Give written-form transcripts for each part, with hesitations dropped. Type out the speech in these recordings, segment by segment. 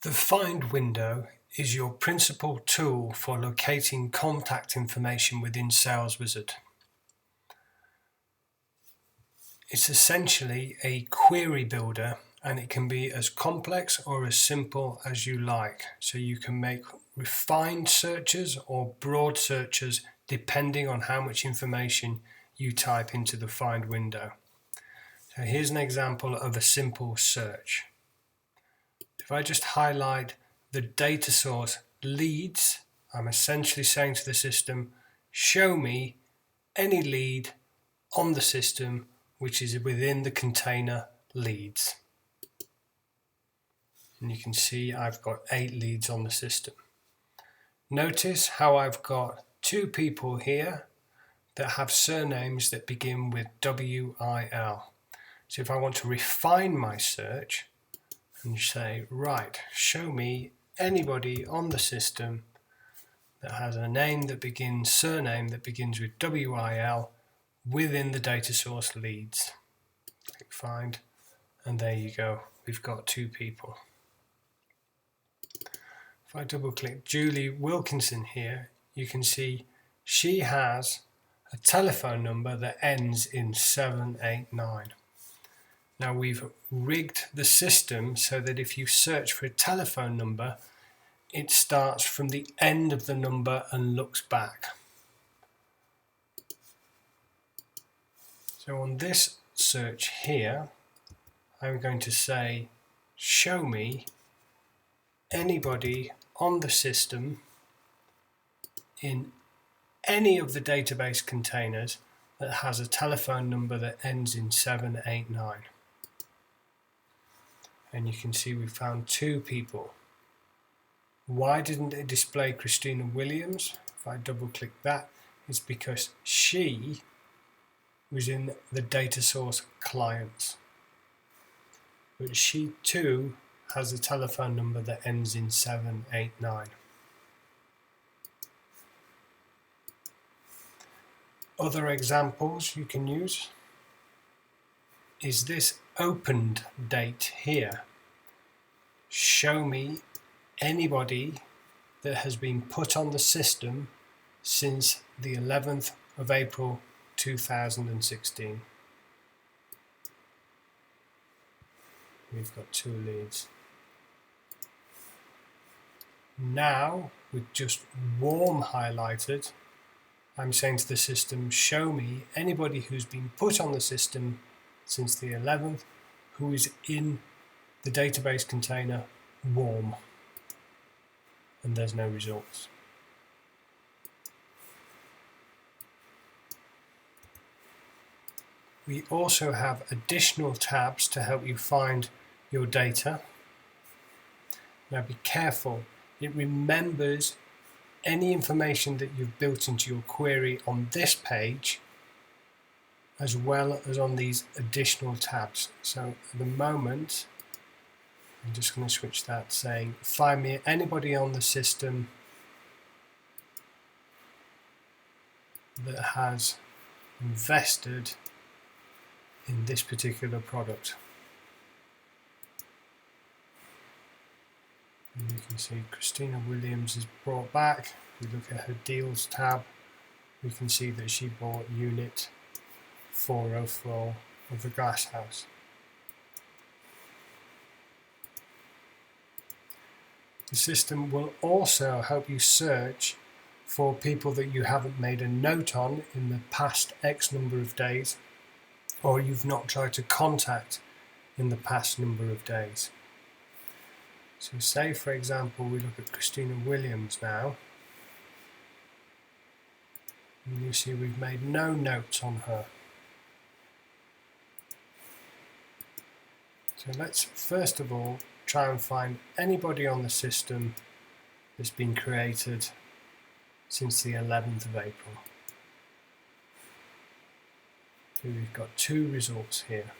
The Find window is your principal tool for locating contact information within SalesWizard. It's essentially a query builder, and it can be as complex or as simple as you like. So you can make refined searches or broad searches depending on how much information you type into the Find window. So here's an example of a simple search. If I just highlight the data source leads, I'm essentially saying to the system, show me any lead on the system which is within the container leads. And you can see I've got 8 leads on the system. Notice how I've got 2 people here that have surnames that begin with WIL. So if I want to refine my search and say, right, show me anybody on the system that has a surname that begins with WIL within the data source leads. Click find, and there you go, we've got 2 people. If I double click Julie Wilkinson here, you can see she has a telephone number that ends in 789. Now we've rigged the system so that if you search for a telephone number, it starts from the end of the number and looks back. So on this search here, I'm going to say, show me anybody on the system in any of the database containers that has a telephone number that ends in 789. And you can see we found 2 people. Why didn't it display Christina Williams? If I double click that, it's because she was in the data source clients. But she too has a telephone number that ends in 789. Other examples you can use is this opened date here. Show me anybody that has been put on the system since the 11th of April 2016. We've got 2 leads. Now, with just warm highlighted, I'm saying to the system, show me anybody who's been put on the system since the 11th who is in the database container warm. And there's no results. We also have additional tabs to help you find your data. Now be careful, it remembers any information that you've built into your query on this page as well as on these additional tabs. So at the moment, I'm just going to switch that, saying find me anybody on the system that has invested in this particular product. And you can see Christina Williams is brought back. If we look at her deals tab, we can see that she bought unit 404 of the glass house. The system will also help you search for people that you haven't made a note on in the past X number of days, or you've not tried to contact in the past number of days. So say for example we look at Christina Williams now, and you see we've made no notes on her. So let's first of all try and find anybody on the system that's been created since the 11th of April. So we've got 2 results here.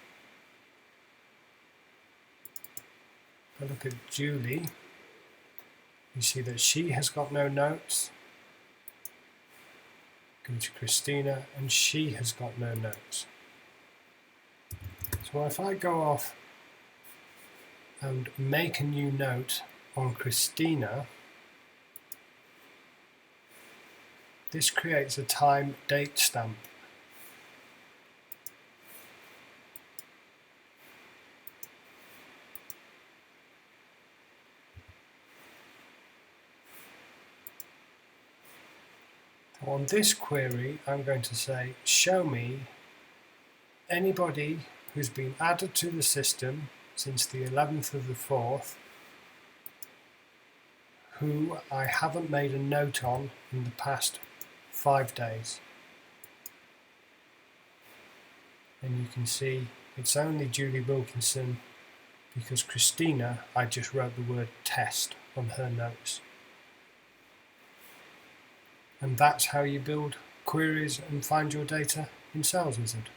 If I look at Julie, you see that she has got no notes. Go to Christina and she has got no notes. So if I go off and make a new note on Christina, this creates a time date stamp. On this query, I'm going to say, show me anybody who's been added to the system since the 11th of the 4th who I haven't made a note on in the past 5 days. And you can see it's only Julie Wilkinson, because Christina, I just wrote the word test on her notes. And that's how you build queries and find your data in SalesWizard.